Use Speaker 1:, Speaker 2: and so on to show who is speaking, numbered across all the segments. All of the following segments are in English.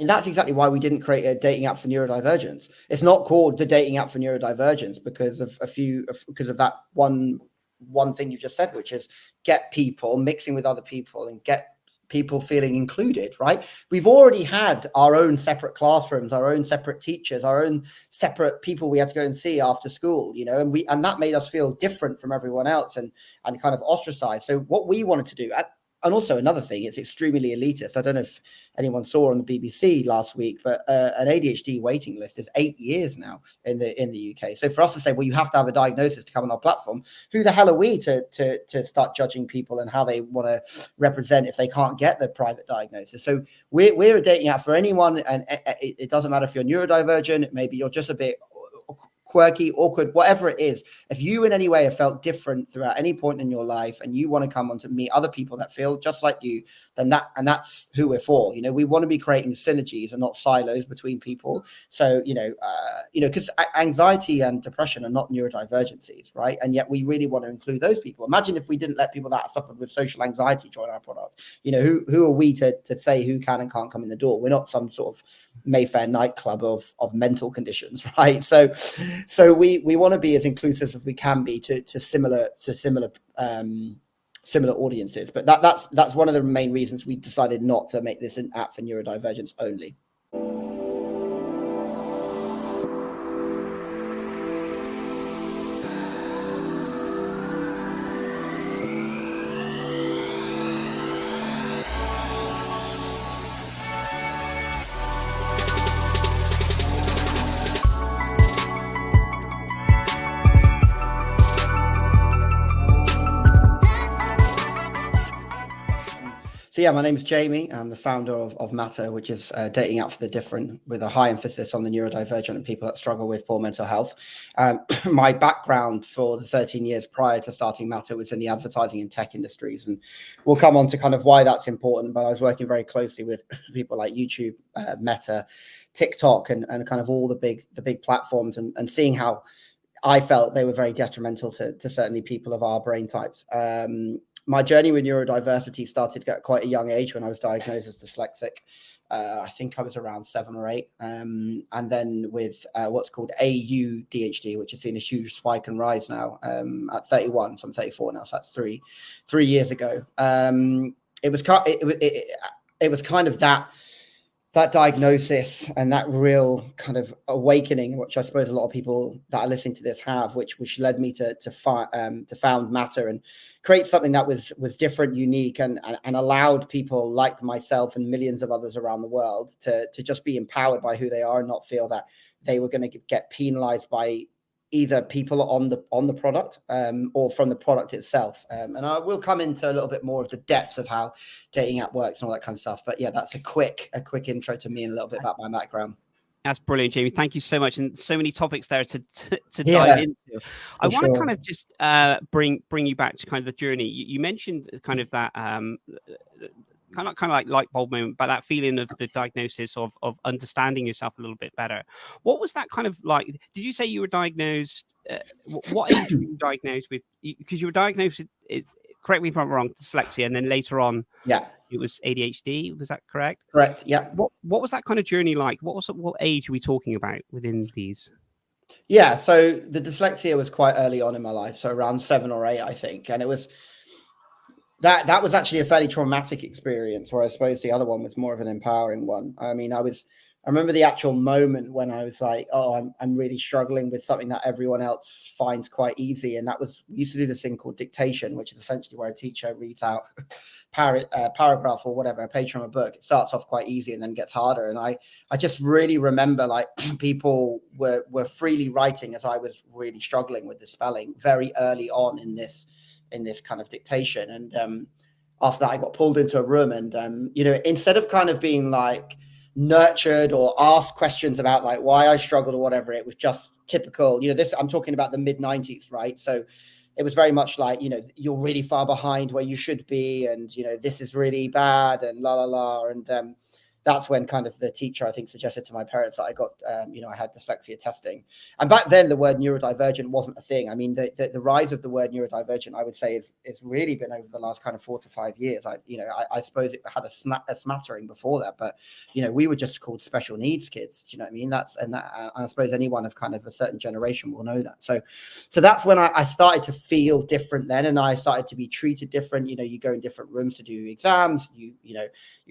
Speaker 1: And that's exactly why we didn't create a dating app for neurodivergence. It's not called the dating app for neurodivergence because of that one thing you just said, which is get people mixing with other people and get people feeling included, right? We've already had our own separate classrooms, our own separate teachers, our own separate people we had to go and see after school, and that made us feel different from everyone else and kind of ostracized. So what we wanted to do, and also another thing, it's extremely elitist. I don't know if anyone saw on the BBC last week, but an ADHD waiting list is 8 years now in the UK. So for us to say, well, you have to have a diagnosis to come on our platform, who the hell are we to start judging people and how they want to represent if they can't get the private diagnosis? So we're a dating app for anyone, and it doesn't matter if you're neurodivergent, maybe you're just a bit quirky, awkward, whatever it is. If you in any way have felt different throughout any point in your life and you want to come on to meet other people that feel just like you, then that's who we're for. We want to be creating synergies and not silos between people. So, because anxiety and depression are not neurodivergencies, right? And yet we really want to include those people. Imagine if we didn't let people that suffer with social anxiety join our product. Who are we to say who can and can't come in the door? We're not some sort of Mayfair nightclub of mental conditions, right? So we want to be as inclusive as we can be to similar audiences. But that's one of the main reasons we decided not to make this an app for neurodivergence only. So yeah, my name is Jamie. I'm the founder of Mattr, which is a dating app for the different, with a high emphasis on the neurodivergent and people that struggle with poor mental health. My background for the 13 years prior to starting Mattr was in the advertising and tech industries, and we'll come on to kind of why that's important. But I was working very closely with people like YouTube, Mattr, TikTok, and kind of all the big platforms, and seeing how I felt they were very detrimental to certainly people of our brain types. My journey with neurodiversity started at quite a young age when I was diagnosed as dyslexic. I think I was around 7 or 8. And then with what's called AUDHD, which has seen a huge spike and rise now at 31. So I'm 34 now. So that's three years ago. It was kind of that diagnosis and that real kind of awakening, which I suppose a lot of people that are listening to this have, which led me to found Mattr and create something that was different, unique, and allowed people like myself and millions of others around the world to just be empowered by who they are and not feel that they were going to get penalized by either people on the product or from the product itself. And I will come into a little bit more of the depths of how dating app works and all that kind of stuff. But yeah, that's a quick intro to me and a little bit about my background.
Speaker 2: That's brilliant, Jamie. Thank you so much, and so many topics there to dive into. I want to kind of just bring you back to kind of the journey. You mentioned kind of that kind of like light bulb moment, but that feeling of the diagnosis of understanding yourself a little bit better. What was that kind of like? Did you say you were diagnosed? What age were you diagnosed with? Because you were diagnosed with, correct me if I'm wrong, dyslexia, and then later on, it was ADHD. Was that correct?
Speaker 1: Correct. Yeah.
Speaker 2: What was that kind of journey like? What age are we talking about within these?
Speaker 1: Yeah. So the dyslexia was quite early on in my life, so around 7 or 8, I think, and it was. That was actually a fairly traumatic experience, where I suppose the other one was more of an empowering one. I mean, I remember the actual moment when I was like, oh, I'm really struggling with something that everyone else finds quite easy. And we used to do this thing called dictation, which is essentially where a teacher reads out paragraph or whatever, a page from a book. It starts off quite easy and then gets harder. And I just really remember like people were freely writing as I was really struggling with the spelling very early on in this kind of dictation. And after that, I got pulled into a room and, instead of kind of being like nurtured or asked questions about like why I struggled or whatever, it was just typical, I'm talking about the mid-90s, right? So it was very much like, you're really far behind where you should be. And, this is really bad and la, la, la. And that's when kind of the teacher, I think, suggested to my parents that I got, I had dyslexia testing. And back then the word neurodivergent wasn't a thing. I mean, the rise of the word neurodivergent, I would say, is really been over the last kind of 4 to 5 years. I suppose it had a smattering before that, but we were just called special needs kids. Do you know what I mean? And I suppose anyone of kind of a certain generation will know that. So that's when I started to feel different then, and I started to be treated different. You go in different rooms to do exams. You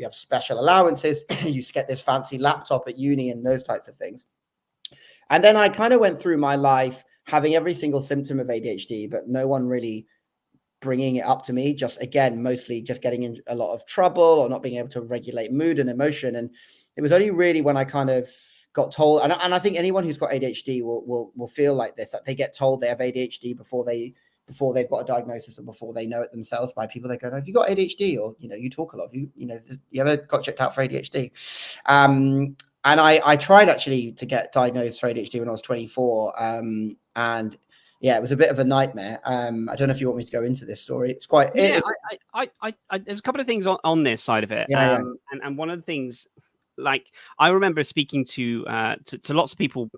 Speaker 1: have special allowances. You get this fancy laptop at uni and those types of things. And then I kind of went through my life having every single symptom of ADHD, but no one really bringing it up to me. Just again, mostly just getting in a lot of trouble or not being able to regulate mood and emotion. And it was only really when I kind of got told, and I think anyone who's got ADHD will feel like this, that they get told they have ADHD before they've got a diagnosis and before they know it themselves by people. They go, have you got ADHD? Or, you talk a lot. You ever got checked out for ADHD? And I tried actually to get diagnosed for ADHD when I was 24. And yeah, it was a bit of a nightmare. I don't know if you want me to go into this story. It's quite,
Speaker 2: there's a couple of things on this side of it. And one of the things, like, I remember speaking to lots of people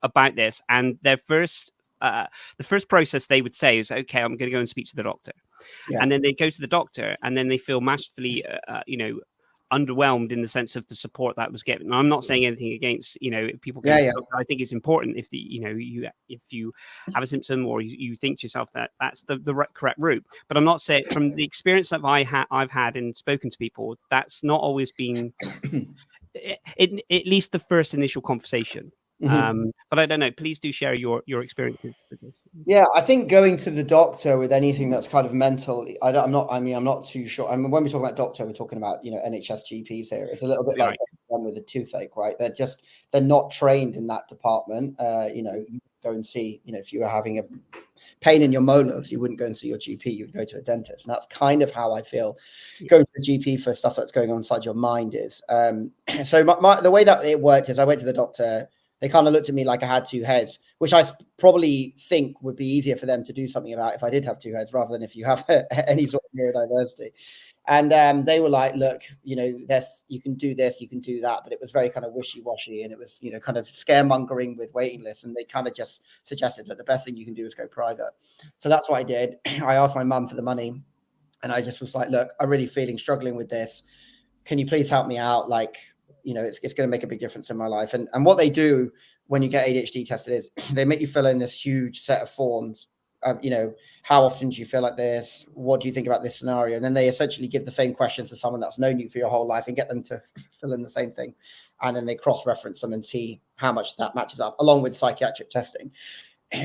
Speaker 2: about this, and the first process they would say is, okay, I'm going to go and speak to the doctor. And then they go to the doctor, and then they feel massively underwhelmed in the sense of the support that was given. And I'm not saying anything against people. I think it's important if if you have a symptom or you think to yourself that that's the correct route. But I'm not saying, from the experience that I've had and spoken to people, that's not always been at least the first initial conversation. But I don't know, please do share your experiences with this.
Speaker 1: Yeah, I think going to the doctor with anything that's kind of mental, I'm not too sure. I mean, when we talk about doctor, we're talking about NHS GPs here. It's a little bit like one with a toothache, right? They're not trained in that department. You go and see, if you were having a pain in your molars, you wouldn't go and see your GP, you'd go to a dentist. And that's kind of how I feel going to the GP for stuff that's going on inside your mind is. So the way that it worked is I went to the doctor. They kind of looked at me like I had two heads, which I probably think would be easier for them to do something about if I did have two heads, rather than if you have any sort of neurodiversity. And they were like, look, you can do this, you can do that. But it was very kind of wishy-washy, and it was, kind of scaremongering with waiting lists. And they kind of just suggested that the best thing you can do is go private. So that's what I did. I asked my mum for the money, and I just was like, look, I'm really struggling with this. Can you please help me out? Like, it's going to make a big difference in my life. And what they do when you get ADHD tested is they make you fill in this huge set of forms. How often do you feel like this? What do you think about this scenario? And then they essentially give the same questions to someone that's known you for your whole life and get them to fill in the same thing. And then they cross-reference them and see how much that matches up, along with psychiatric testing.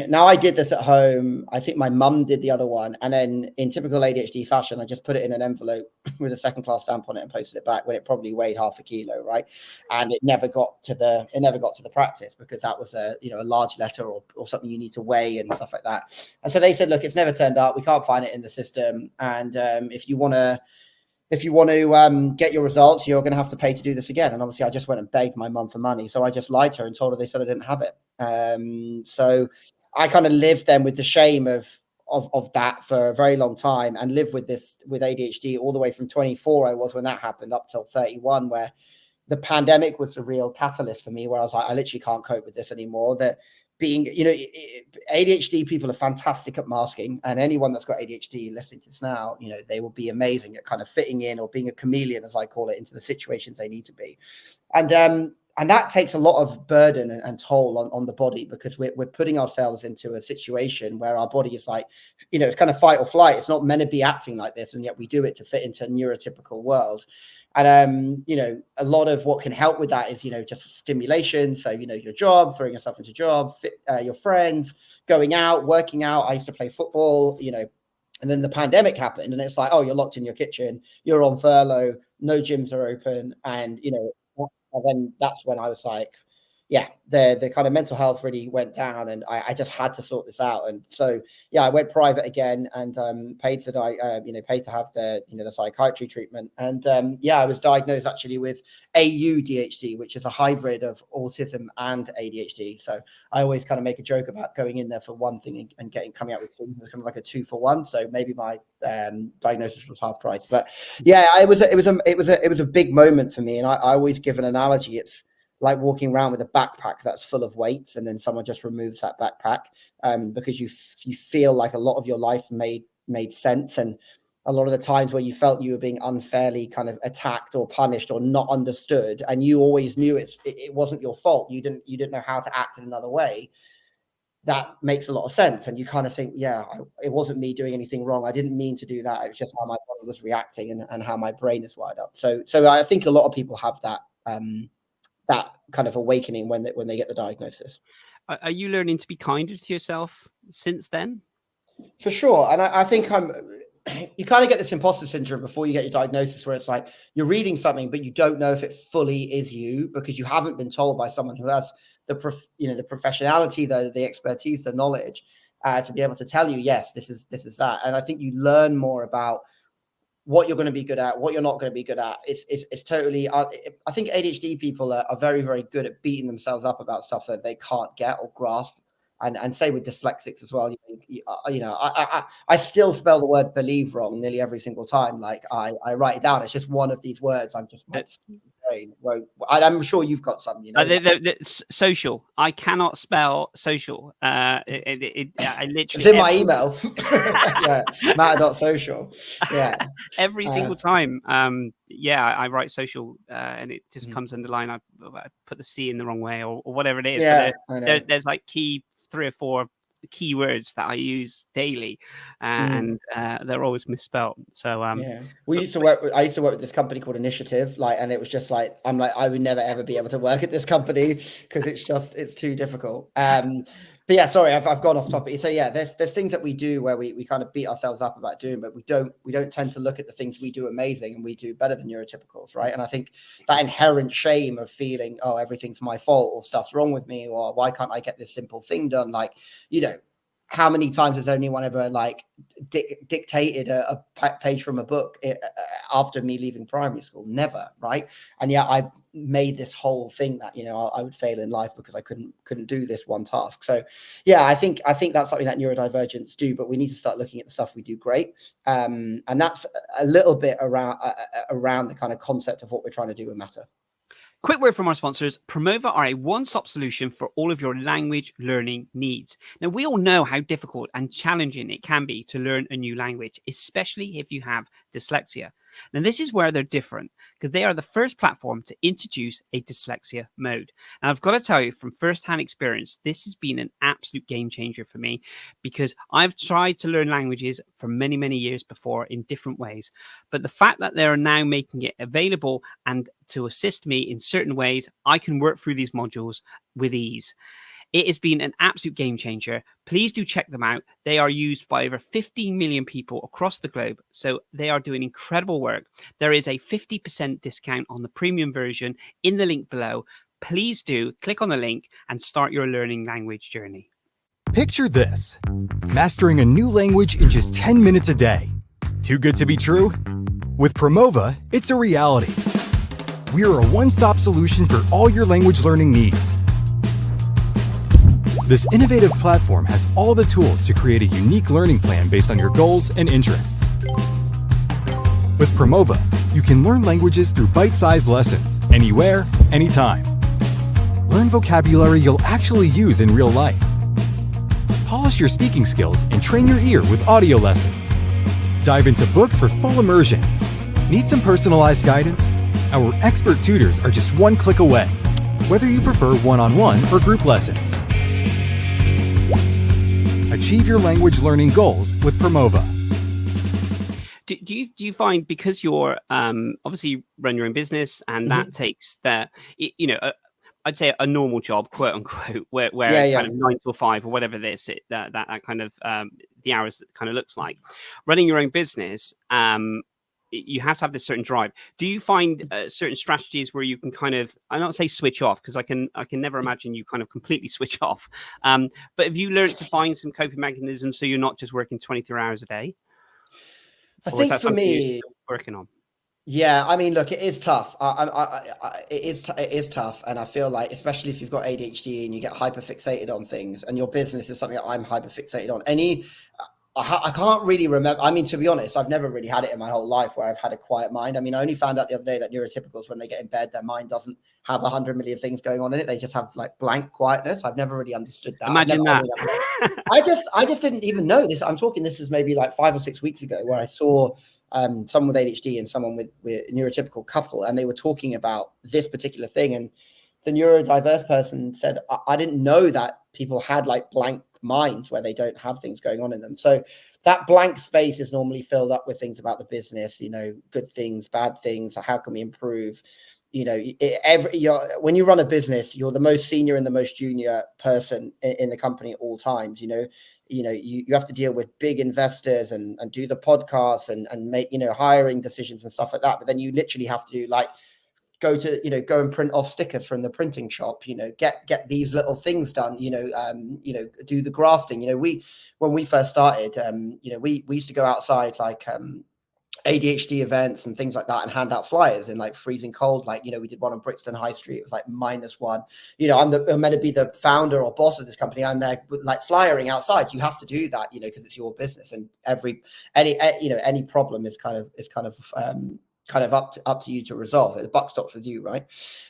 Speaker 1: Now, I did this at home. I think my mum did the other one. And then in typical ADHD fashion, I just put it in an envelope with a second-class stamp on it and posted it back when it probably weighed half a kilo, right? And it never got to the practice, because that was a large letter or something you need to weigh and stuff like that. And so they said, look, it's never turned up. We can't find it in the system. And if you want to get your results, you're going to have to pay to do this again. And obviously I just went and begged my mum for money. So I just lied to her and told her they said I didn't have it. So I kind of lived then with the shame of that for a very long time, and lived with ADHD all the way from 24 I was when that happened up till 31, where the pandemic was a real catalyst for me, where I was like, I literally can't cope with this anymore. That being, ADHD people are fantastic at masking, and anyone that's got ADHD listening to this now, they will be amazing at kind of fitting in, or being a chameleon, as I call it, into the situations they need to be. And that takes a lot of burden and toll on the body, because we're putting ourselves into a situation where our body is like, it's kind of fight or flight. It's not meant to be acting like this, and yet we do it to fit into a neurotypical world. And, a lot of what can help with that is, just stimulation. So, your job, throwing yourself into job, your friends, going out, working out. I used to play football, and then the pandemic happened, and it's like, oh, you're locked in your kitchen, you're on furlough, no gyms are open. And, and then that's when I was like, yeah, the kind of mental health really went down, and I just had to sort this out. And so, yeah, I went private again and paid for paid to have the psychiatry treatment. And yeah, I was diagnosed actually with AUDHD, which is a hybrid of autism and ADHD. So I always kind of make a joke about going in there for one thing and coming out with two. It was kind of like a 2-for-1. So maybe my diagnosis was half price. But yeah, it was a big moment for me. And I always give an analogy. It's like walking around with a backpack that's full of weights, and then someone just removes that backpack, because you feel like a lot of your life made sense, and a lot of the times where you felt you were being unfairly kind of attacked or punished or not understood, and you always knew it wasn't your fault, you didn't know how to act in another way. That makes a lot of sense, and you kind of think, yeah, it wasn't me doing anything wrong. I didn't mean to do that. It was just how my body was reacting and how my brain is wired up. So I think a lot of people have that kind of awakening when they get the diagnosis.
Speaker 2: Are you learning to be kinder to yourself since then?
Speaker 1: For sure. And I think you kind of get this imposter syndrome before you get your diagnosis, where it's like you're reading something, but you don't know if it fully is you, because you haven't been told by someone who has the professionality, the expertise, the knowledge, to be able to tell you, yes, this is that. And I think you learn more about what you're going to be good at, what you're not going to be good at. It's totally, I think ADHD people are very, very good at beating themselves up about stuff that they can't get or grasp. And say with dyslexics as well, I still spell the word believe wrong nearly every single time. Like I write it down. It's just one of these words. I'm just I'm sure you've got some,
Speaker 2: social. I cannot spell social. I literally,
Speaker 1: it's in my email. Yeah, Mattr.social. Yeah.
Speaker 2: Every single time. I write social, and it just comes underlined. I put the C in the wrong way or whatever it is.
Speaker 1: Yeah,
Speaker 2: but there's like 3 or 4 keywords that I use daily, and they're always misspelled. So
Speaker 1: yeah, I used to work with this company called Initiative, and it was just like, I'm like, I would never ever be able to work at this company because it's too difficult. But yeah, sorry, I've gone off topic. So yeah, there's things that we do where we kind of beat ourselves up about doing, but we don't tend to look at the things we do amazing and we do better than neurotypicals, right? And I think that inherent shame of feeling, oh, everything's my fault or stuff's wrong with me, or why can't I get this simple thing done? Like, how many times has anyone ever dictated a page from a book after me leaving primary school? Never, right? And yeah, I made this whole thing that I would fail in life because I couldn't do this one task. So yeah, I think that's something that neurodivergents do, but we need to start looking at the stuff we do great, and that's a little bit around the kind of concept of what we're trying to do with Mattr.
Speaker 2: Quick word from our sponsors. Promova are a one-stop solution for all of your language learning needs. Now, we all know how difficult and challenging it can be to learn a new language, especially if you have dyslexia. Now, this is where they're different, because they are the first platform to introduce a dyslexia mode. And I've got to tell you from firsthand experience, this has been an absolute game changer for me, because I've tried to learn languages for many, many years before in different ways. But the fact that they're now making it available and to assist me in certain ways, I can work through these modules with ease. It has been an absolute game changer. Please do check them out. They are used by over 15 million people across the globe. So they are doing incredible work. There is a 50% discount on the premium version in the link below. Please do click on the link and start your learning language journey.
Speaker 3: Picture this: mastering a new language in just 10 minutes a day. Too good to be true? With Promova, it's a reality. We are a one-stop solution for all your language learning needs. This innovative platform has all the tools to create a unique learning plan based on your goals and interests. With Promova, you can learn languages through bite-sized lessons, anywhere, anytime. Learn vocabulary you'll actually use in real life. Polish your speaking skills and train your ear with audio lessons. Dive into books for full immersion. Need some personalized guidance? Our expert tutors are just one click away, whether you prefer one-on-one or group lessons. Achieve your language learning goals with Promova.
Speaker 2: Do you find, because you're obviously you run your own business and that takes I'd say a normal job, quote unquote, where kind of 9 to 5 or whatever this that kind of the hours kind of looks like, running your own business, you have to have this certain drive. Do you find certain strategies where you can kind of, I don't say switch off, because I can never imagine you kind of completely switch off. But have you learned to find some coping mechanisms so you're not just working 23 hours a day?
Speaker 1: I think for me,
Speaker 2: working on.
Speaker 1: Yeah, I mean, look, it is tough. It is tough, and I feel like, especially if you've got ADHD and you get hyperfixated on things, and your business is something that I'm hyperfixated on. I can't really remember. I mean, to be honest, I've never really had it in my whole life where I've had a quiet mind. I mean, I only found out the other day that neurotypicals, when they get in bed, their mind doesn't have 100 million things going on in it. They just have like blank quietness. I've never really understood that.
Speaker 2: Imagine that.
Speaker 1: I just didn't even know this. I'm talking, this is maybe like 5 or 6 weeks ago, where I saw someone with ADHD and someone with neurotypical couple, and they were talking about this particular thing. And the neurodiverse person said, I didn't know that people had like blank minds where they don't have things going on in them. So that blank space is normally filled up with things about the business, you know, good things, bad things, how can we improve? You know, when you run a business, you're the most senior and the most junior person in the company at all times. You have to deal with big investors and do the podcasts and make, hiring decisions and stuff like that. But then you literally have to do like, go and print off stickers from the printing shop, get these little things done, do the grafting. When we first started, we used to go outside like ADHD events and things like that and hand out flyers in like freezing cold. Like, we did one on Brixton High Street. It was like -1. I'm meant to be the founder or boss of this company. I'm there with like flyering outside. You have to do that, because it's your business, and any problem is kind of up to you to resolve it. The buck stops with you, right?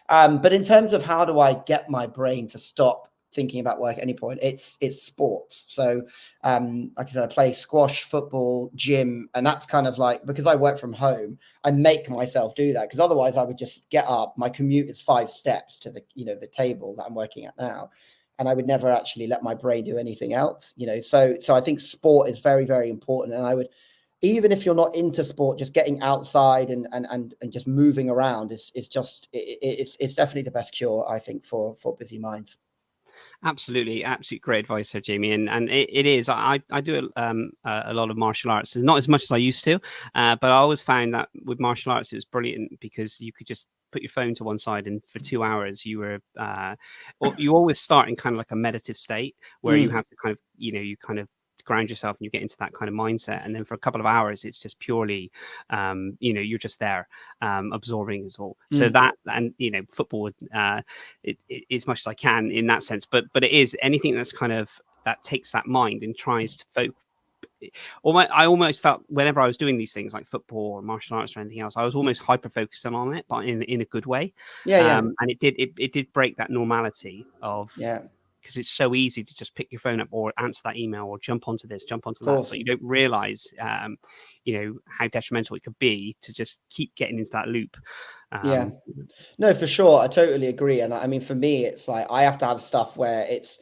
Speaker 1: But in terms of how do I get my brain to stop thinking about work at any point, it's sports. So like I said, I play squash, football, gym, and that's kind of like, because I work from home, I make myself do that, because otherwise I would just get up. My commute is 5 steps to the table that I'm working at now, and I would never actually let my brain do anything else. So I think sport is very, very important. And I would, even if you're not into sport, just getting outside and just moving around is it's definitely the best cure, I think, for busy minds.
Speaker 2: Absolutely great advice there, Jamie. And it is. I do a lot of martial arts. It's not as much as I used to, but I always found that with martial arts it was brilliant, because you could just put your phone to one side, and for 2 hours you were you always start in kind of like a meditative state where you have to kind of you kind of ground yourself and you get into that kind of mindset, and then for a couple of hours it's just purely you're just there absorbing it all. So that, and football as much as I can in that sense, but it is anything that's kind of that takes that mind and tries to focus. I almost felt whenever I was doing these things like football or martial arts or anything else, I was almost hyper focusing on it, but in a good way. And it did break that normality of because it's so easy to just pick your phone up or answer that email or jump onto this, jump onto that, but you don't realize, how detrimental it could be to just keep getting into that loop.
Speaker 1: No, for sure. I totally agree. And I mean, for me, it's like, I have to have stuff where it's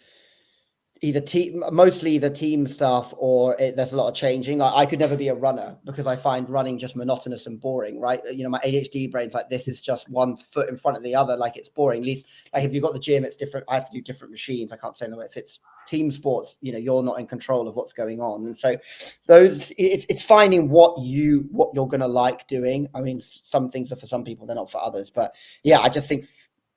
Speaker 1: mostly the team stuff, or there's a lot of changing. Like, I could never be a runner because I find running just monotonous and boring, right? My ADHD brain's like, this is just one foot in front of the other. Like, it's boring. At least, like, if you've got the gym, it's different. I have to do different machines. I can't say no. If it's team sports, you're not in control of what's going on. And so it's finding what you're going to like doing. I mean, some things are for some people, they're not for others. But yeah, I just think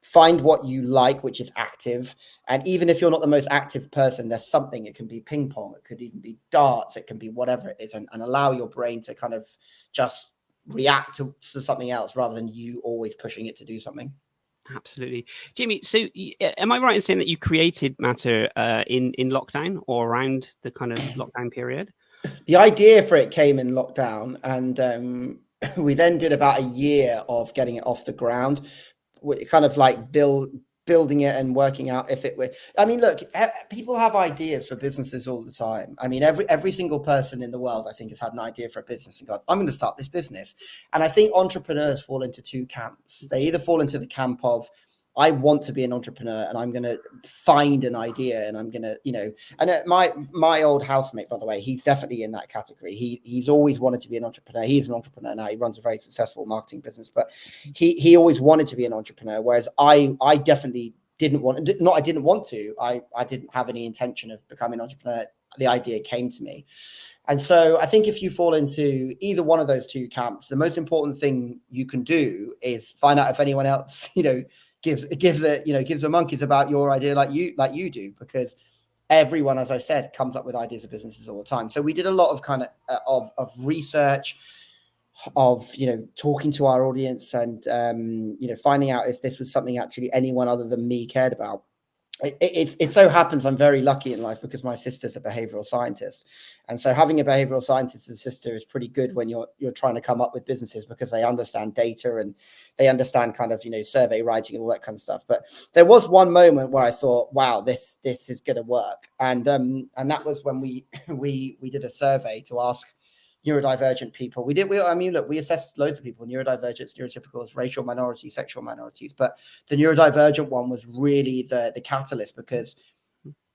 Speaker 1: find what you like, which is active. And even if you're not the most active person, there's something. It can be ping pong, it could even be darts, it can be whatever it is, and allow your brain to kind of just react to something else rather than you always pushing it to do something.
Speaker 2: Absolutely. Jamie, so am I right in saying that you created Mattr in lockdown or around the kind of lockdown period?
Speaker 1: The idea for it came in lockdown, and we then did about a year of getting it off the ground. Kind of like building it and working out if it were. I mean, look, people have ideas for businesses all the time. I mean, every single person in the world, I think, has had an idea for a business and gone, I'm going to start this business. And I think entrepreneurs fall into 2 camps. They either fall into the camp of, I want to be an entrepreneur and I'm going to find an idea and I'm going to, and my old housemate, by the way, he's definitely in that category. He's always wanted to be an entrepreneur. He's an entrepreneur now. He runs a very successful marketing business, but he always wanted to be an entrepreneur. Whereas I definitely didn't want to. I didn't have any intention of becoming an entrepreneur the idea came to me. And so I think if you fall into either one of those two camps, the most important thing you can do is find out if anyone else, gives the monkeys about your idea like you do, because everyone, as I said, comes up with ideas of businesses all the time. So we did a lot of kind of research, of talking to our audience, and finding out if this was something actually anyone other than me cared about. It so happens I'm very lucky in life because my sister's a behavioral scientist, and so having a behavioral scientist as a sister is pretty good when you're trying to come up with businesses, because they understand data and they understand kind of survey writing and all that kind of stuff. But there was one moment where I thought, wow, this is going to work, and that was when we did a survey to ask neurodivergent people. We assessed loads of people: neurodivergents, neurotypicals, racial minorities, sexual minorities. But the neurodivergent one was really the catalyst, because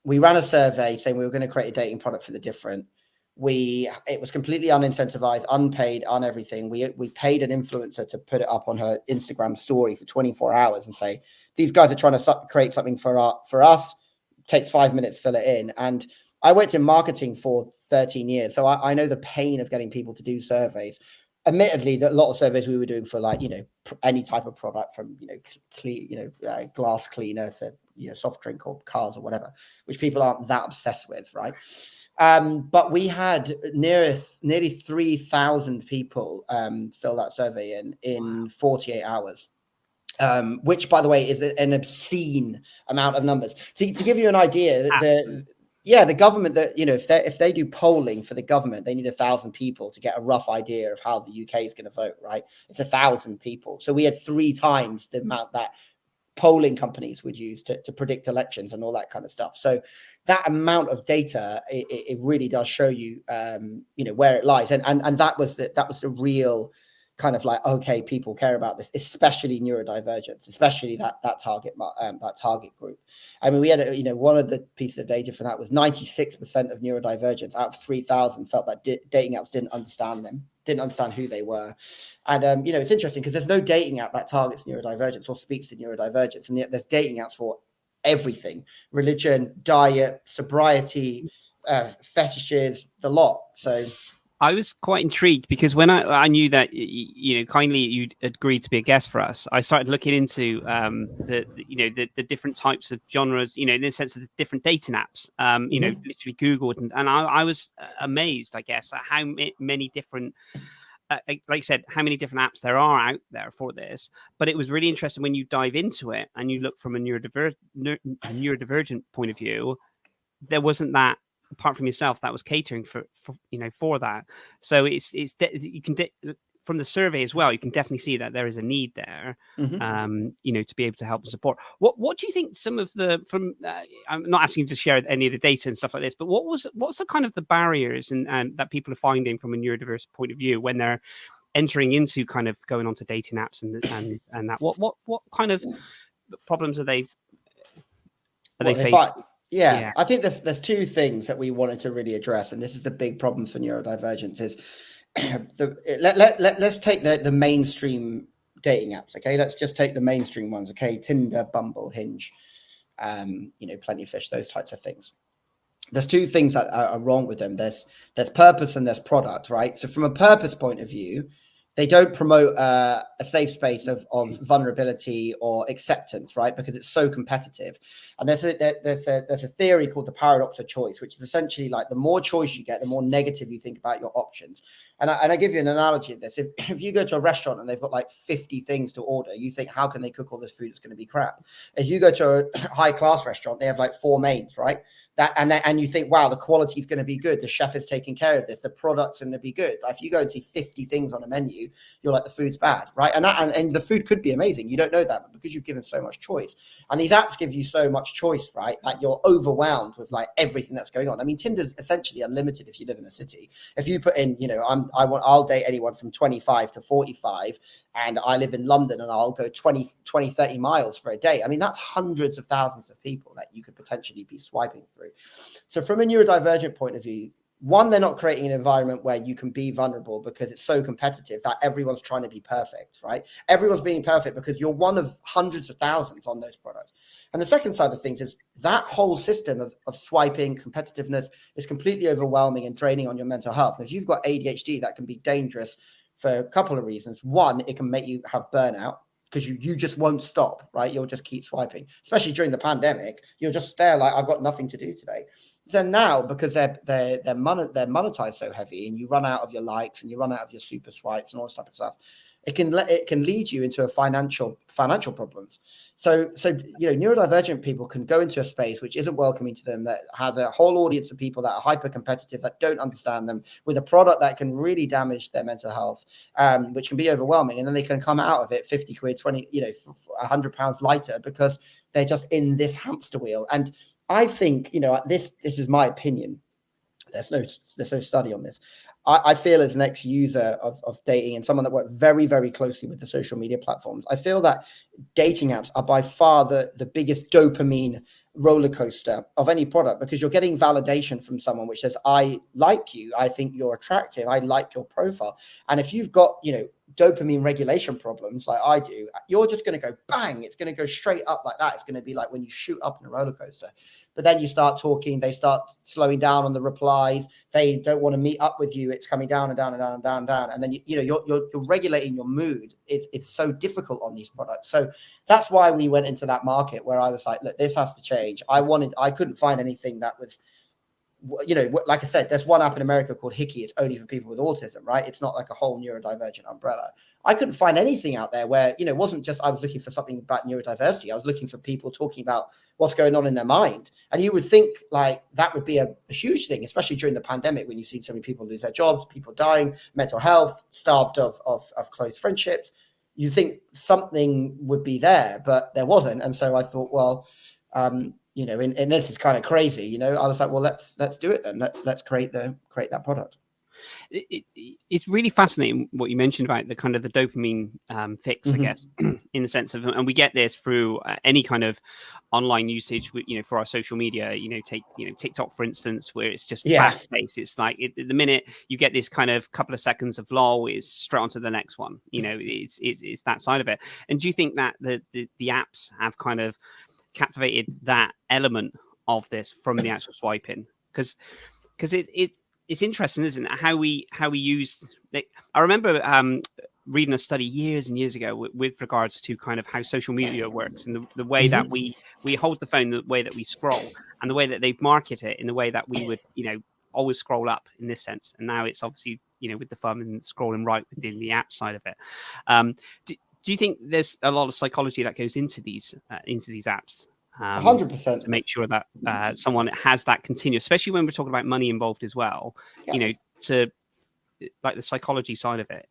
Speaker 1: we ran a survey saying we were going to create a dating product for the different. It was completely unincentivized, unpaid, on everything. We paid an influencer to put it up on her Instagram story for 24 hours and say, these guys are trying to create something for us. Takes 5 minutes, fill it in. And I worked in marketing for 13 years, so I know the pain of getting people to do surveys. Admittedly, that a lot of surveys we were doing for any type of product, from glass cleaner to soft drink or cars or whatever, which people aren't that obsessed with, right? But we had nearly 3,000 people fill that survey in 48 hours. Which, by the way, is an obscene amount of numbers. To give you an idea, the government, that if they do polling for the government, they need 1,000 people to get a rough idea of how the UK is going to vote, right? It's 1,000 people. So we had 3 times the amount that polling companies would use to predict elections and all that kind of stuff. So that amount of data, it really does show you, where it lies. And that was the real kind of okay, people care about this, especially neurodivergence, especially that target group. I mean, we had one of the pieces of data for that was 96% of neurodivergents out of 3,000 felt that dating apps didn't understand who they were. And it's interesting because there's no dating app that targets neurodivergence or speaks to neurodivergence, and yet there's dating apps for everything: religion, diet, sobriety, fetishes, the lot. So
Speaker 2: I was quite intrigued because when I knew that kindly you'd agreed to be a guest for us, I started looking into the different types of genres, in the sense of the different dating apps. Literally Googled, and I was amazed, I guess, at how many different, like I said, how many different apps there are out there for this. But it was really interesting when you dive into it and you look from a neurodivergent point of view. There wasn't that, apart from yourself, that was catering for that. So you can from the survey as well, you can definitely see that there is a need there, to be able to help and support. What do you think some of I'm not asking you to share any of the data and stuff like this, but what's the kind of the barriers and that people are finding from a neurodiverse point of view when they're entering into kind of going onto dating apps and that? What kind of problems are they facing?
Speaker 1: Yeah, I think there's 2 things that we wanted to really address, and this is the big problem for neurodivergence. Is let's take the mainstream dating apps. Okay, let's just take the mainstream ones. Okay, Tinder, Bumble, Hinge, Plenty of Fish, those types of things. There's 2 things that are wrong with them. There's purpose and there's product, right? So from a purpose point of view, they don't promote a safe space of vulnerability or acceptance, right? Because it's so competitive. And there's a theory called the paradox of choice, which is essentially like the more choice you get, the more negative you think about your options. And I give you an analogy of this. If you go to a restaurant and they've got like 50 things to order, you think, how can they cook all this food? It's going to be crap. If you go to a high class restaurant, they have like 4 mains, right? And you think, wow, the quality is going to be good. The chef is taking care of this. The product's going to be good. Like if you go and see 50 things on a menu, you're like, the food's bad, right? And the food could be amazing. You don't know that, but because you've given so much choice, and these apps give you so much choice, right, that you're overwhelmed with like everything that's going on. I mean, Tinder's essentially unlimited if you live in a city. If you put in, I'll date anyone from 25 to 45, and I live in London, and I'll go 20, 30 miles for a day. I mean, that's hundreds of thousands of people that you could potentially be swiping through. So from a neurodivergent point of view, one, they're not creating an environment where you can be vulnerable because it's so competitive that everyone's trying to be perfect, right? Everyone's being perfect because you're one of hundreds of thousands on those products. And the second side of things is that whole system of swiping, competitiveness is completely overwhelming and draining on your mental health. If you've got ADHD, that can be dangerous for a couple of reasons. One, it can make you have burnout because you just won't stop, right? You'll just keep swiping, especially during the pandemic. You're just there like, I've got nothing to do today. So now, because they're monetized so heavy, and you run out of your likes and you run out of your super swipes and all this type of stuff, it can lead you into a financial problems. So neurodivergent people can go into a space which isn't welcoming to them, that has a whole audience of people that are hyper competitive, that don't understand them, with a product that can really damage their mental health, which can be overwhelming, and then they can come out of it 50 quid, 20, £100 lighter, because they're just in this hamster wheel. And I think, this is my opinion. There's no study on this. I feel, as an ex-user of dating and someone that worked very, very closely with the social media platforms, I feel that dating apps are by far the biggest dopamine roller coaster of any product, because you're getting validation from someone which says, I like you, I think you're attractive, I like your profile. And if you've got, dopamine regulation problems like I do, you're just going to go bang, it's going to go straight up like that. It's going to be like when you shoot up in a roller coaster. But then you start talking, they start slowing down on the replies, they don't want to meet up with you, it's coming down and down and down and down and down. And then you're regulating your mood. It's so difficult on these products. So that's why we went into that market, where I was like, look, this has to change. I couldn't find anything that was, like I said, there's one app in America called Hickey. It's only for people with autism, right? It's not like a whole neurodivergent umbrella. I couldn't find anything out there where, it wasn't just I was looking for something about neurodiversity. I was looking for people talking about what's going on in their mind. And you would think like that would be a huge thing, especially during the pandemic, when you've seen so many people lose their jobs, people dying, mental health, starved of close friendships. You think something would be there, but there wasn't. And so I thought, well, and this is kind of crazy, I was like, well, let's do it then. Let's create that product.
Speaker 2: It's really fascinating what you mentioned about the kind of the dopamine fix, I guess, in the sense of, and we get this through any kind of online usage, for our social media, take TikTok, for instance, where it's just fast paced. It's like the minute you get this kind of couple of seconds of lull, it's straight onto the next one. It's that side of it. And do you think that the apps have kind of captivated that element of this from the actual swiping? Because it's interesting, isn't it, how we use it? I remember reading a study years and years ago with regards to kind of how social media works, and the way that we hold the phone, the way that we scroll, and the way that they market it in the way that we would always scroll up in this sense. And now it's obviously with the thumb and scrolling right within the app side of it. Do you think there's a lot of psychology that goes into these apps?
Speaker 1: 100%,
Speaker 2: to make sure that someone has that continuous, especially when we're talking about money involved as well. To like the psychology side of it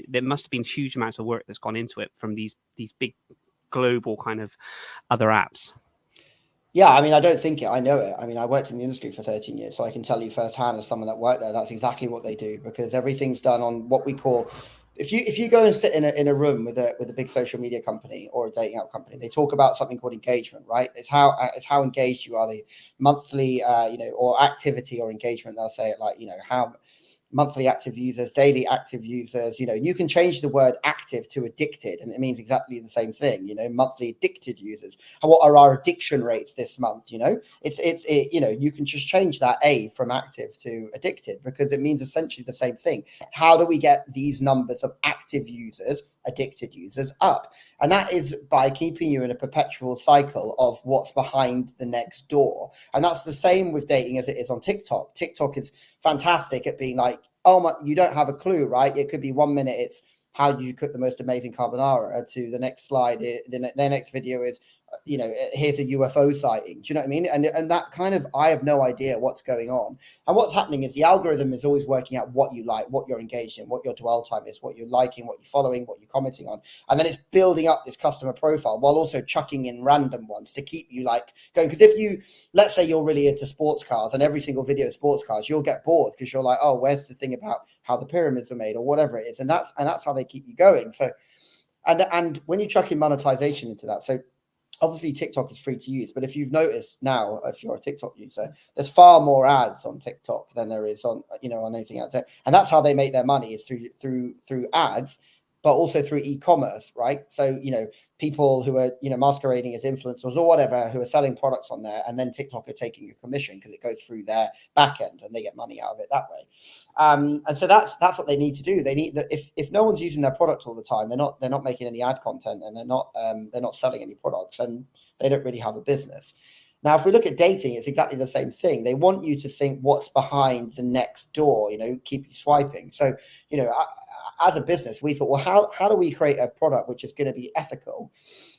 Speaker 2: there must have been huge amounts of work that's gone into it from these big global kind of other apps.
Speaker 1: Yeah, I mean, I don't think it. I know it. I mean, I worked in the industry for 13 years, so I can tell you firsthand, as someone that worked there, that's exactly what they do, because everything's done on what we call. If you go and sit in a room with a big social media company or a dating app company, they talk about something called engagement, right? It's how engaged you are, the monthly, or activity or engagement. They'll say it like, how monthly active users, daily active users, you can change the word active to addicted, and it means exactly the same thing, monthly addicted users. What are our addiction rates this month? You can just change that A from active to addicted, because it means essentially the same thing. How do we get these numbers of active users, addicted users up? And that is by keeping you in a perpetual cycle of what's behind the next door. And that's the same with dating as it is on TikTok. TikTok is fantastic at being like, oh my, you don't have a clue, right? It could be 1 minute it's how do you cook the most amazing carbonara, to the next slide, the next video is, here's a UFO sighting. Do you know what I mean? And that kind of, I have no idea what's going on. And what's happening is the algorithm is always working out what you like, what you're engaged in, what your dwell time is, what you're liking, what you're following, what you're commenting on. And then it's building up this customer profile while also chucking in random ones to keep you like going. Because if let's say you're really into sports cars, and every single video of sports cars, you'll get bored, because you're like, oh, where's the thing about how the pyramids are made, or whatever it is. And that's how they keep you going. So, and when you chuck in monetization into that, so obviously TikTok is free to use, but if you've noticed now, if you're a TikTok user, there's far more ads on TikTok than there is on, on anything else. And that's how they make their money, is through ads, but also through e-commerce, right? So, people who are, masquerading as influencers or whatever, who are selling products on there, and then TikTok are taking a commission because it goes through their back end and they get money out of it that way. And so that's what they need to do. They need that. If no one's using their product all the time, they're not making any ad content, and they're not selling any products, and they don't really have a business. Now, if we look at dating, it's exactly the same thing. They want you to think what's behind the next door, keep you swiping. So, as a business, we thought, well, how do we create a product which is going to be ethical?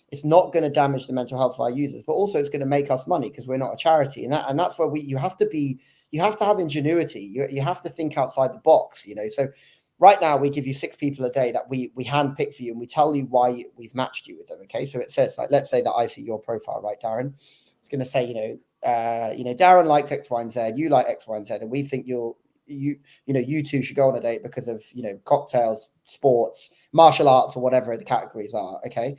Speaker 1: It's not going to damage the mental health of our users, but also it's going to make us money because we're not a charity. And that's where you have to have ingenuity. You have to think outside the box, So right now we give you 6 people a day that we handpick for you, and we tell you why we've matched you with them. Okay. So it says, like, let's say that I see your profile, right, Darren? It's going to say, Darren likes X, Y, and Z. You like X, Y, and Z, and we think you two should go on a date because of, cocktails, sports, martial arts, or whatever the categories are. Okay.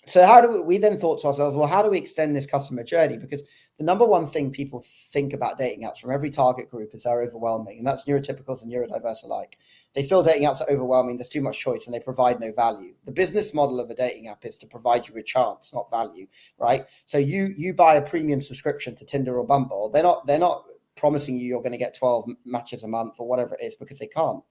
Speaker 1: So how do we then thought to ourselves, well, how do we extend this customer journey? Because the number one thing people think about dating apps from every target group is they're overwhelming. And that's neurotypicals and neurodiverse alike. They feel dating apps are overwhelming. There's too much choice and they provide no value. The business model of a dating app is to provide you with chance, not value, right? So you buy a premium subscription to Tinder or Bumble. They're not promising you're going to get 12 matches a month or whatever it is, because they can't.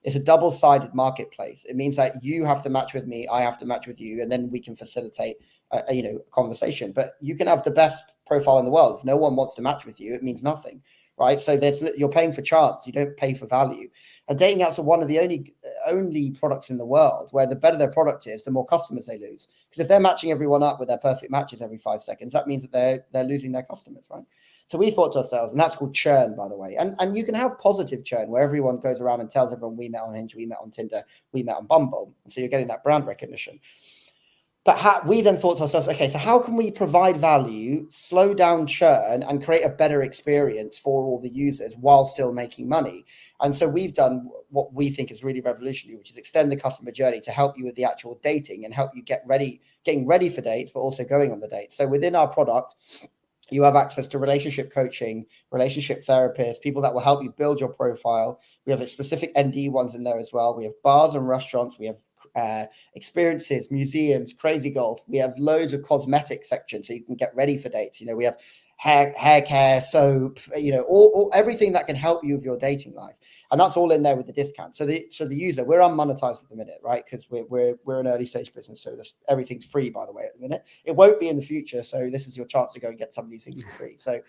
Speaker 1: It's a double-sided marketplace. It means that you have to match with me, I have to match with you, and then we can facilitate a conversation. But you can have the best profile in the world. If no one wants to match with you, it means nothing, right? So you're paying for chance. You don't pay for value. And dating apps are one of the only products in the world where the better their product is, the more customers they lose. Because if they're matching everyone up with their perfect matches every 5 seconds, that means that they're losing their customers, right? So we thought to ourselves, and that's called churn, by the way. And you can have positive churn where everyone goes around and tells everyone we met on Hinge, we met on Tinder, we met on Bumble. And so you're getting that brand recognition. But we then thought to ourselves, okay, so how can we provide value, slow down churn, and create a better experience for all the users while still making money? And so we've done what we think is really revolutionary, which is extend the customer journey to help you with the actual dating and help you getting ready for dates, but also going on the dates. So within our product, you have access to relationship coaching, relationship therapists, people that will help you build your profile. We have specific ND ones in there as well. We have bars and restaurants. We have experiences, museums, crazy golf. We have loads of cosmetic sections so you can get ready for dates. We have hair care, soap, all everything that can help you with your dating life. And that's all in there with the discount. So the user, we're unmonetized at the minute, right? Because we're an early stage business. So everything's free, by the way, at the minute. It won't be in the future. So this is your chance to go and get some of these things for free. So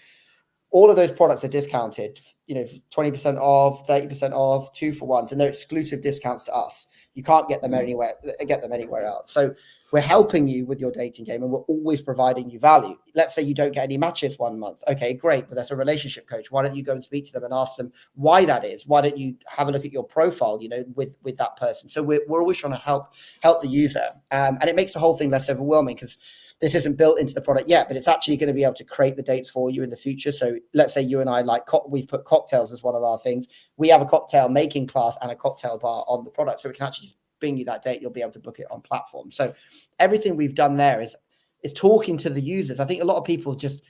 Speaker 1: all of those products are discounted, 20% off, 30% off, 2 for 1s, and they're exclusive discounts to us. You can't get them anywhere else. So we're helping you with your dating game, and we're always providing you value. Let's say you don't get any matches 1 month. Okay, great. But that's a relationship coach. Why don't you go and speak to them and ask them why that is? Why don't you have a look at your profile, with that person? So we're always trying to help the user. And it makes the whole thing less overwhelming because this isn't built into the product yet, but it's actually going to be able to create the dates for you in the future. So let's say you and I we've put cocktails as one of our things. We have a cocktail making class and a cocktail bar on the product. So we can actually just bring you that date. You'll be able to book it on platform. So everything we've done there is talking to the users. I think a lot of people just,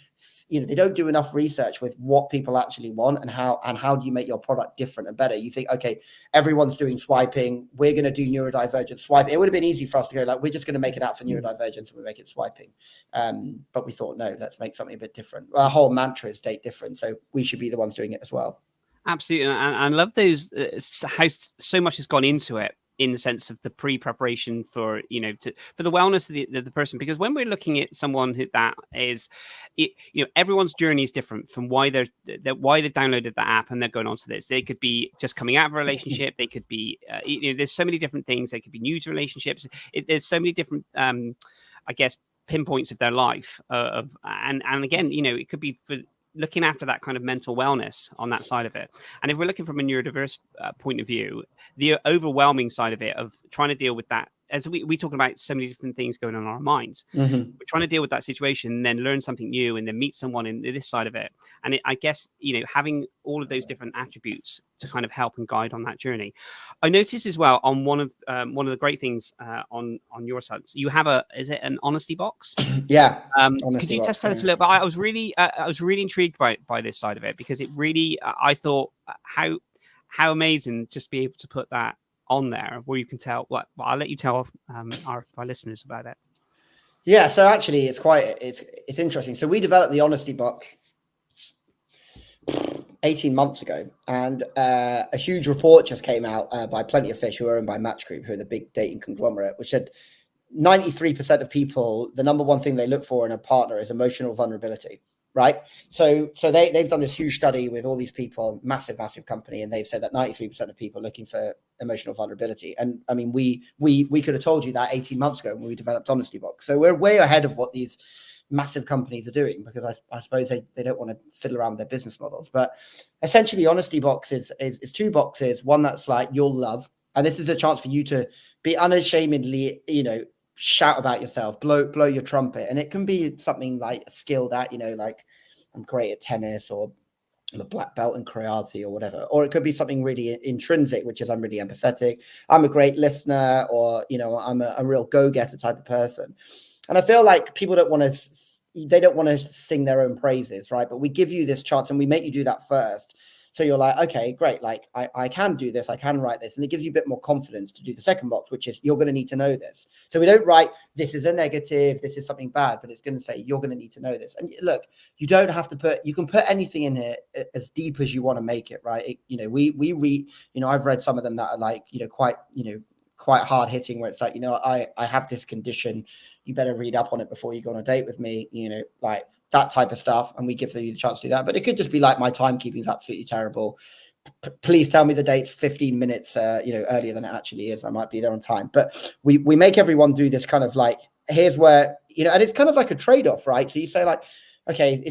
Speaker 1: they don't do enough research with what people actually want and how do you make your product different and better. You think, okay, everyone's doing swiping. We're going to do neurodivergent swiping. It would have been easy for us to go like, we're just going to make it out for neurodivergence and we make it swiping. But we thought, no, let's make something a bit different. Our whole mantra is date different. So we should be the ones doing it as well.
Speaker 2: Absolutely. And I love those, how so much has gone into it, in the sense of the pre-preparation for, for the wellness of the person. Because when we're looking at someone that is, everyone's journey is different from why they've downloaded the app and they're going on to this. They could be just coming out of a relationship. They could be, there's so many different things. They could be new to relationships. There's so many different, pinpoints of their life. And again, it could be for looking after that kind of mental wellness on that side of it. And if we're looking from a neurodiverse point of view, the overwhelming side of it, of trying to deal with that as we talk about so many different things going on in our minds,
Speaker 1: Mm-hmm.
Speaker 2: we're trying to deal with that situation and then learn something new and then meet someone in this side of it. And I guess, having all of those different attributes to kind of help and guide on that journey. I noticed as well on one of the great things on your side, you have is it an honesty box?
Speaker 1: Yeah.
Speaker 2: Could you just tell us a little bit? I was really intrigued by this side of it, because it really, I thought how amazing just to be able to put that on there where you can tell I'll let you tell our listeners about it.
Speaker 1: Yeah, so actually it's interesting. So we developed the honesty box 18 months ago, and a huge report just came out by Plenty of Fish, who are owned by Mattr, who are the big dating conglomerate, which said 93% of people, the number one thing they look for in a partner is emotional vulnerability, right? So they've done this huge study with all these people, massive company, and they've said that 93% of people are looking for emotional vulnerability. And I mean, we could have told you that 18 months ago when we developed Honesty Box. So we're way ahead of what these massive companies are doing, because I suppose they don't want to fiddle around with their business models. But essentially, Honesty Box is two boxes. One that's like you'll love, and this is a chance for you to be unashamedly, shout about yourself, blow your trumpet. And it can be something like a skill that, like I'm great at tennis, or I'm a black belt in karate, or whatever. Or it could be something really intrinsic, which is I'm really empathetic, I'm a great listener, or I'm a real go-getter type of person. And I feel like people don't want to sing their own praises, right? But we give you this chance and we make you do that first. So you're like, okay, great. Like I can do this. I can write this. And it gives you a bit more confidence to do the second box, which is you're going to need to know this. So we don't write, this is a negative, this is something bad, but it's going to say, you're going to need to know this. And look, you don't have to you can put anything in here as deep as you want to make it, right? We read, I've read some of them that are like, quite hard hitting, where it's like, I have this condition, you better read up on it before you go on a date with me, like that type of stuff. And we give you the chance to do that. But it could just be like, my timekeeping is absolutely terrible. Please tell me the date's 15 minutes earlier than it actually is. I might be there on time. But we make everyone do this kind of like, here's where, and it's kind of like a trade-off, right? So you say like, okay,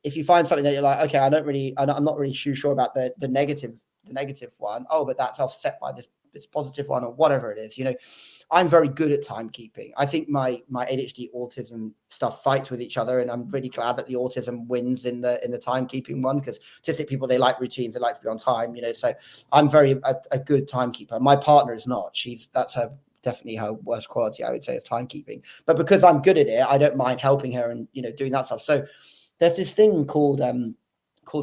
Speaker 1: if you find something that you're like, okay, I'm not really sure about the negative one. Oh, but that's offset by this positive one, or whatever it is. I'm very good at timekeeping. I think my ADHD autism stuff fights with each other, and I'm really glad that the autism wins in the timekeeping one, because autistic people, they like routines, they like to be on time, so I'm very a good timekeeper. My partner is not. That's definitely her worst quality, I would say, is timekeeping. But because I'm good at it, I don't mind helping her and doing that stuff. So there's this thing called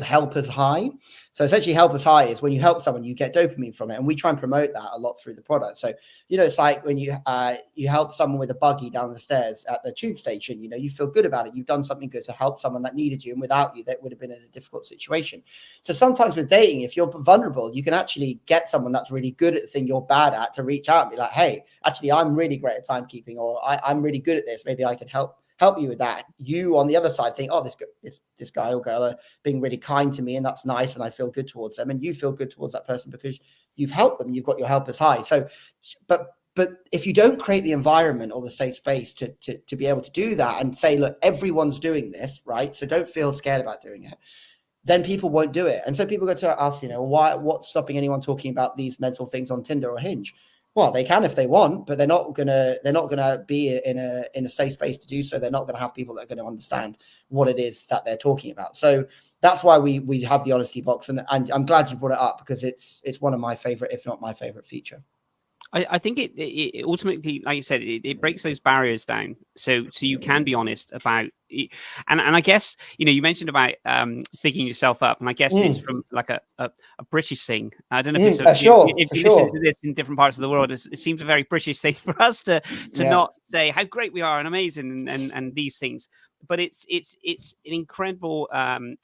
Speaker 1: helpers high. So essentially, helpers high is when you help someone, you get dopamine from it, and we try and promote that a lot through the product. So it's like when you help someone with a buggy down the stairs at the tube station, you feel good about it. You've done something good to help someone that needed you, and without you, that would have been in a difficult situation. So sometimes with dating, if you're vulnerable, you can actually get someone that's really good at the thing you're bad at to reach out and be like, hey, actually, I'm really great at timekeeping, or I'm really good at this. Maybe I can help you with that. You on the other side think, oh, this guy or girl are being really kind to me, and that's nice, and I feel good towards them, and you feel good towards that person because you've helped them. You've got your helpers high. So, but if you don't create the environment or the safe space to be able to do that, and say, look, everyone's doing this, right? So don't feel scared about doing it. Then people won't do it. And so people go to us, what's stopping anyone talking about these mental things on Tinder or Hinge? Well, they can if they want, but they're not gonna be in a safe space to do so. They're not gonna have people that are gonna understand what it is that they're talking about. So that's why we have the honesty box, and I'm glad you brought it up, because it's one of my favorite, if not my favorite feature.
Speaker 2: I think it ultimately, like you said, it breaks those barriers down, so you can be honest about it. And I guess you mentioned about bigging yourself up, and I guess it's from like a British thing. I don't know if it's if you listen to this in different parts of the world, it seems a very British thing for us to not say how great we are and amazing and these things. But it's an incredible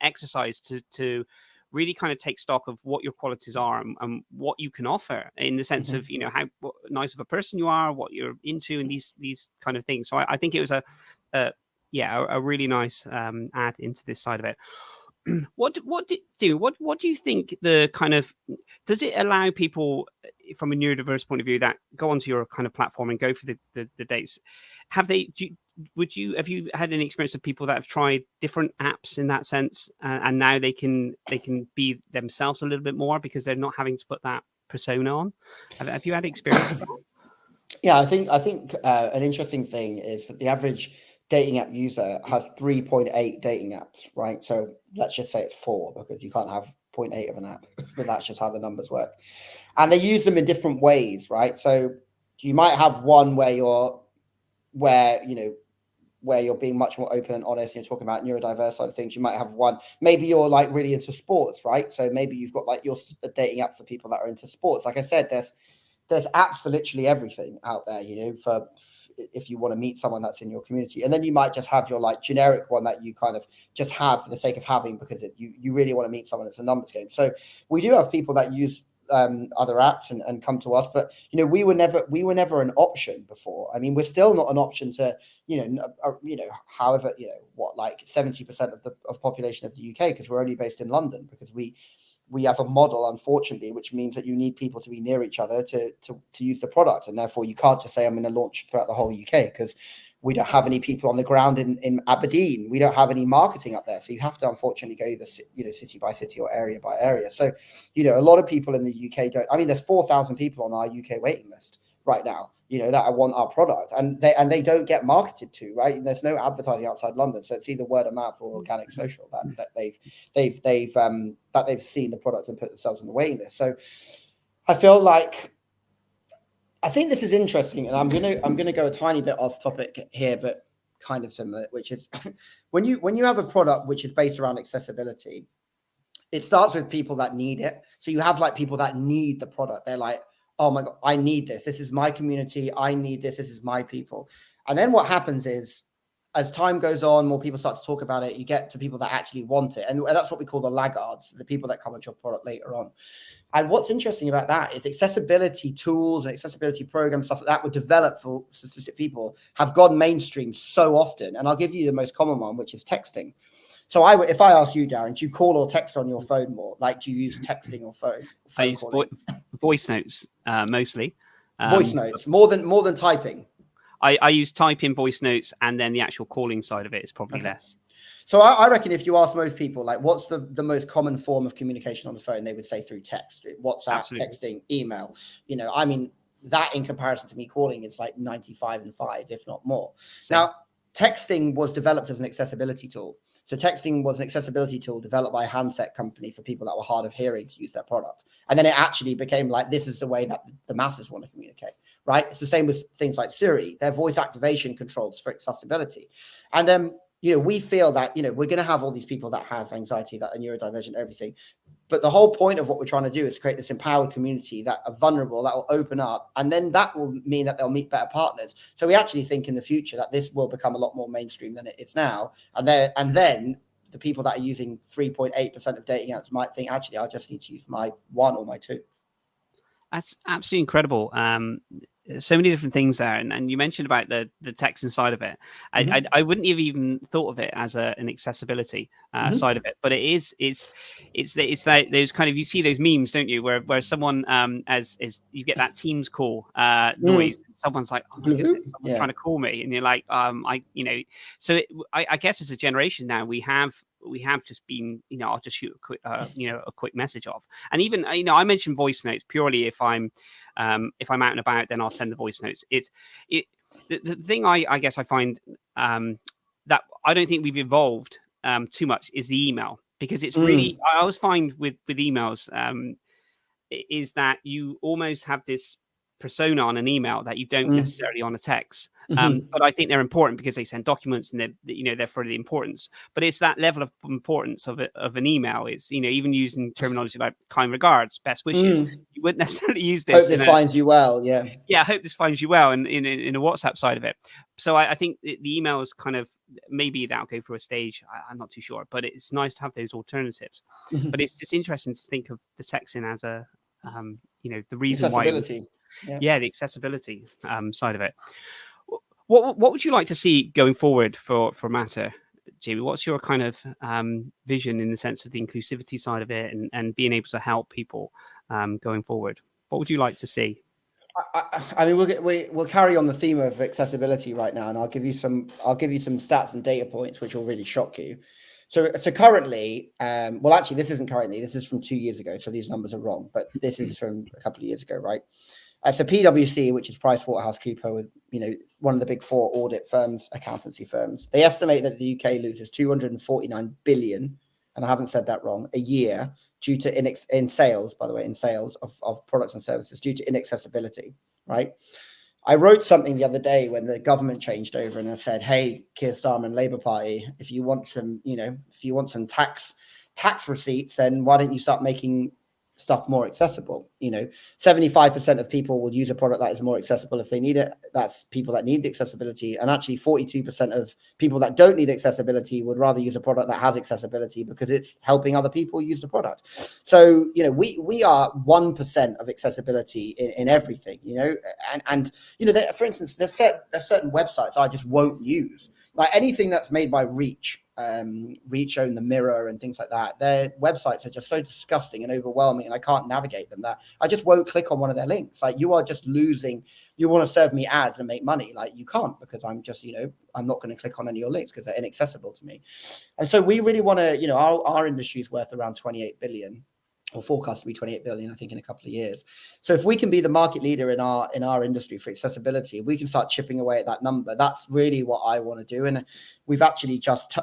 Speaker 2: exercise to really kind of take stock of what your qualities are and what you can offer, in the sense of how nice of a person you are, what you're into, and these kind of things. So I think it was a really nice add into this side of it. What do you think the kind of, does it allow people from a neurodiverse point of view that go onto your kind of platform and go for the dates? Have you had any experience of people that have tried different apps in that sense, and now they can be themselves a little bit more because they're not having to put that persona on? Have you had experience of that?
Speaker 1: Yeah, I think an interesting thing is that the average dating app user has 3.8 dating apps, right? So let's just say it's 4 because you can't have 0.8 of an app, but that's just how the numbers work. And they use them in different ways, right? So you might have one where you're being much more open and honest, and you're talking about neurodiverse side of things. You might have one, maybe you're like really into sports, right? So maybe you've got like your dating app for people that are into sports. Like I said, there's apps for literally everything out there, for if you want to meet someone that's in your community. And then you might just have your like generic one that you kind of just have for the sake of having, because you really want to meet someone. It's a numbers game. So we do have people that use other apps and come to us, but we were never an option before. I mean, we're still not an option to however like 70% of the population of the UK, because we're only based in London, because we have a model, unfortunately, which means that you need people to be near each other to use the product. And therefore you can't just say, I'm going to launch throughout the whole UK, because we don't have any people on the ground in Aberdeen. We don't have any marketing up there. So you have to, unfortunately, go either, city by city or area by area. So, a lot of people in the UK there's 4,000 people on our UK waiting list right now, that want our product, and they don't get marketed to, right? There's no advertising outside London. So it's either word of mouth or organic social that they've seen the product and put themselves on the waiting list. So I feel like, I think this is interesting, and I'm gonna go a tiny bit off topic here, but kind of similar, which is when you have a product which is based around accessibility, it starts with people that need it. So you have like people that need the product. They're like, oh my God, I need this. This is my community. I need this. This is my people. And then what happens is, as time goes on, more people start to talk about it. You get to people that actually want it. And that's what we call the laggards, the people that come into your product later on. And what's interesting about that is accessibility tools and accessibility programs, stuff like that were developed for specific people, have gone mainstream so often. And I'll give you the most common one, which is texting. So if I ask you, Darren, do you call or text on your phone more? Like, do you use texting or phone
Speaker 2: I use voice notes mostly.
Speaker 1: Voice notes more than typing.
Speaker 2: I use typing, voice notes, and then the actual calling side of it is probably less.
Speaker 1: So I reckon if you ask most people, like, what's the most common form of communication on the phone, they would say through text, WhatsApp, Absolutely. Texting, email. That in comparison to me calling is like 95 and 5, if not more. Now, texting was developed as an accessibility tool. So texting was an accessibility tool developed by a handset company for people that were hard of hearing to use their product. And then it actually became like, this is the way that the masses want to communicate, right? It's the same with things like Siri. Their voice activation controls for accessibility. And we feel that, we're going to have all these people that have anxiety, that are neurodivergent, everything. But the whole point of what we're trying to do is create this empowered community that are vulnerable, that will open up, and then that will mean that they'll meet better partners. So we actually think in the future that this will become a lot more mainstream than it is now. And then the people that are using 3.8% of dating apps might think, actually, I just need to use my 1 or my 2.
Speaker 2: That's absolutely incredible. So many different things there, and you mentioned about the texting side of it. I wouldn't have even thought of it as an accessibility side of it, but it's that those kind of, you see those memes, don't you, where someone as you get that Teams call noise, someone's like, oh my goodness, someone's trying to call me, and you're like, so I guess as a generation now we have just been, I'll just shoot a quick message off. And even, I mentioned voice notes purely if I'm out and about, then I'll send the voice notes. The thing I guess I find that I don't think we've evolved too much is the email, because it's really, I always find with emails is that you almost have this persona on an email that you don't necessarily on a text. But I think they're important because they send documents and they're for the importance. But it's that level of importance of an email is, even using terminology like kind regards, best wishes. You wouldn't necessarily use this.
Speaker 1: Hope this finds you well. Yeah.
Speaker 2: I hope this finds you well in a WhatsApp side of it. So I think the email is kind of, maybe that'll go through a stage. I'm not too sure, but it's nice to have those alternatives. But it's just interesting to think of the texting as a, the reason why. The accessibility side of it. What would you like to see going forward for Mattr, Jamie? What's your kind of vision in the sense of the inclusivity side of it and being able to help people going forward? What would you like to see?
Speaker 1: I mean, we'll carry on the theme of accessibility right now, and I'll give you some stats and data points which will really shock you. So currently, well, actually, this isn't currently. This is from 2 years ago, so these numbers are wrong. But this is from a couple of years ago, right? So PwC, which is PricewaterhouseCoopers, with one of the big 4 audit firms, accountancy firms, they estimate that the UK loses 249 billion, and I haven't said that wrong, a year due to in sales, by the way, in sales of products and services due to inaccessibility, right? I wrote something the other day when the government changed over, and I said, hey, Keir Starmer, Labour Party, if you want some tax receipts, then why don't you start making stuff more accessible? 75% of people will use a product that is more accessible if they need it. That's people that need the accessibility. And actually 42% of people that don't need accessibility would rather use a product that has accessibility because it's helping other people use the product. So, we are 1% of accessibility in everything, and for instance, there's certain websites I just won't use, like anything that's made by Reach own the Mirror and things like that. Their websites are just so disgusting and overwhelming, and I can't navigate them, that I just won't click on one of their links. Like, you are just losing. You want to serve me ads and make money, like you can't, because I'm just, I'm not going to click on any of your links because they're inaccessible to me. And so we really want to, our industry is worth around 28 billion, or forecast to be 28 billion, I think, in a couple of years. So if we can be the market leader in our industry for accessibility, we can start chipping away at that number. That's really what I want to do. And we've actually just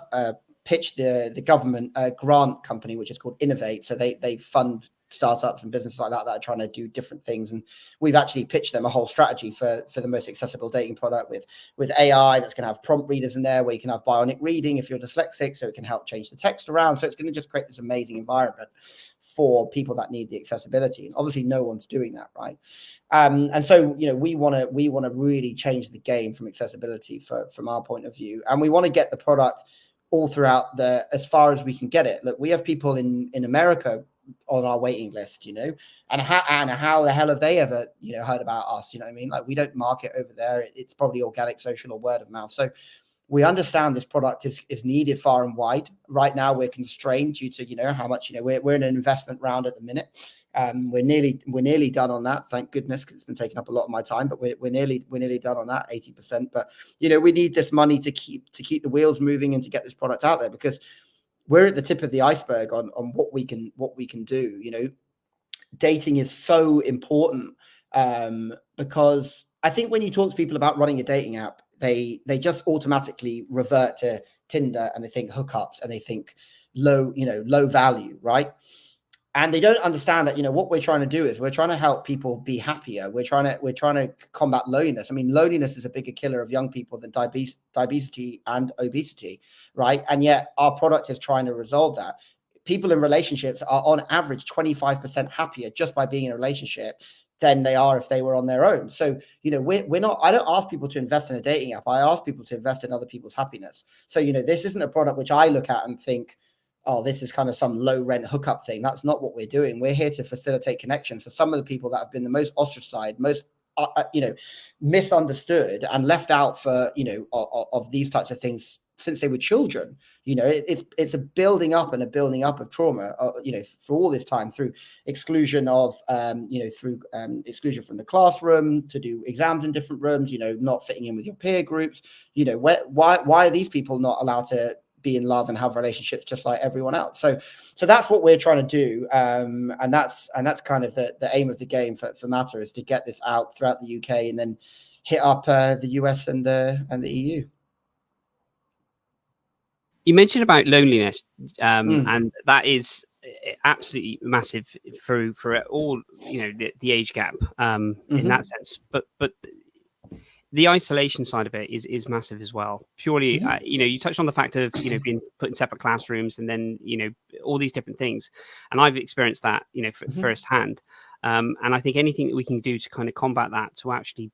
Speaker 1: pitched the government grant company, which is called Innovate. So they fund startups and businesses like that are trying to do different things, and we've actually pitched them a whole strategy for the most accessible dating product with AI that's going to have prompt readers in there, where you can have bionic reading if you're dyslexic, so it can help change the text around. So it's going to just create this amazing environment for people that need the accessibility, and obviously no one's doing that, right? And so we want to really change the game from accessibility from our point of view, and we want to get the product all throughout as far as we can get it. Look, we have people in America on our waiting list, and how the hell have they ever heard about us? You know what I mean? Like, we don't market over there. It's probably organic, social, or word of mouth. So we understand this product is needed far and wide. Right now we're constrained due to how much we're in an investment round at the minute. We're nearly done on that, thank goodness, because it's been taking up a lot of my time, but we're nearly done on that, 80%. But we need this money to keep the wheels moving and to get this product out there, because we're at the tip of the iceberg on what we can do. Dating is so important, because I think when you talk to people about running a dating app, they just automatically revert to Tinder, and they think hookups, and they think low value, right? And they don't understand that what we're trying to do is we're trying to help people be happier. We're trying to combat loneliness. I mean, loneliness is a bigger killer of young people than diabetes and obesity, right? And yet our product is trying to resolve that. People in relationships are on average 25% happier just by being in a relationship than they are if they were on their own. So, we're not, I don't ask people to invest in a dating app. I ask people to invest in other people's happiness. So, this isn't a product which I look at and think, oh, this is kind of some low rent hookup thing. That's not what we're doing. We're here to facilitate connections for some of the people that have been the most ostracized, most, misunderstood and left out for, of these types of things since they were children. It's a building up of trauma, for all this time, through exclusion of, exclusion from the classroom, to do exams in different rooms, not fitting in with your peer groups. Why are these people not allowed to be in love and have relationships just like everyone else? So that's what we're trying to do, and that's kind of the aim of the game for Mattr, is to get this out throughout the UK and then hit up the US and the EU.
Speaker 2: You mentioned about loneliness, and that is absolutely massive for all the age gap in that sense. But the isolation side of it is massive as well. Purely, you touched on the fact of being put in separate classrooms, and then all these different things, and I've experienced that firsthand. And I think anything that we can do to kind of combat that, to actually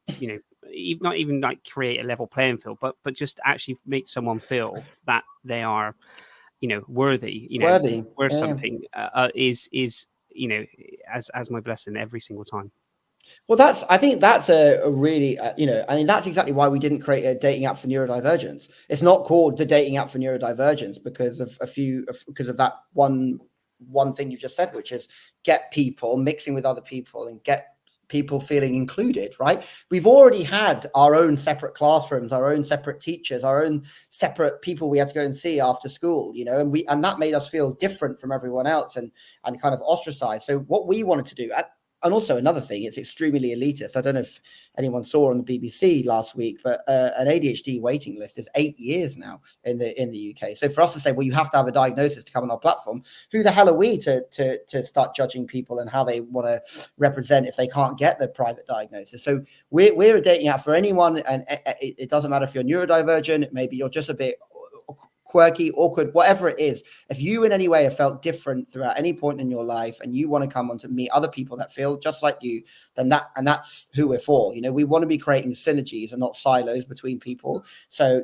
Speaker 2: not even like create a level playing field, but just actually make someone feel that they are worthy, worth something, is as my blessing every single time.
Speaker 1: Well, I think that's a really, that's exactly why we didn't create a dating app for neurodivergence. It's not called the dating app for neurodivergence because of that one thing you just said, which is get people mixing with other people and get people feeling included, right? We've already had our own separate classrooms, our own separate teachers, our own separate people we had to go and see after school, and that made us feel different from everyone else and kind of ostracized. So what we wanted to do, also another thing, it's extremely elitist. I don't know if anyone saw on the BBC last week, but an ADHD waiting list is 8 years now in the UK. So for us to say, well, you have to have a diagnosis to come on our platform, who the hell are we to start judging people and how they want to represent if they can't get the private diagnosis? So we're a dating app for anyone, and it doesn't matter if you're neurodivergent, maybe you're just a bit quirky, awkward, whatever it is. If you in any way have felt different throughout any point in your life and you want to come on to meet other people that feel just like you, then that's who we're for. We want to be creating synergies and not silos between people. So,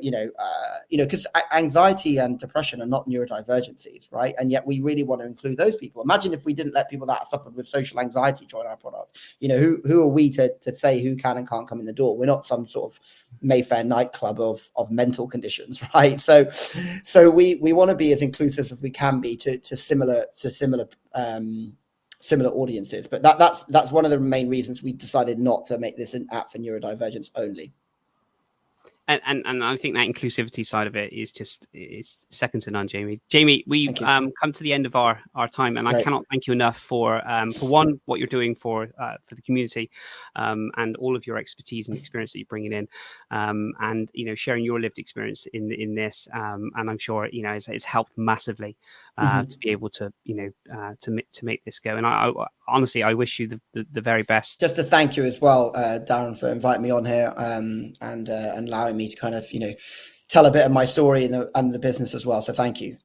Speaker 1: because anxiety and depression are not neurodivergencies, right? And yet we really want to include those people. Imagine if we didn't let people that suffered with social anxiety join our product. Who are we to say who can and can't come in the door? We're not some sort of Mayfair nightclub of mental conditions, right? So we want to be as inclusive as we can be to similar audiences. But that's one of the main reasons we decided not to make this an app for neurodivergence only.
Speaker 2: And I think that inclusivity side of it is second to none, Jamie. Jamie, we've come to the end of our time, and I cannot thank you enough for one, what you're doing for the community, and all of your expertise and experience that you're bringing in, and sharing your lived experience in this, and I'm sure it's helped massively to be able to to make this go. And I honestly, I wish you the very best.
Speaker 1: Just to thank you as well, Darren, for inviting me on here, and allowing me to kind of tell a bit of my story and the business as well. So thank you.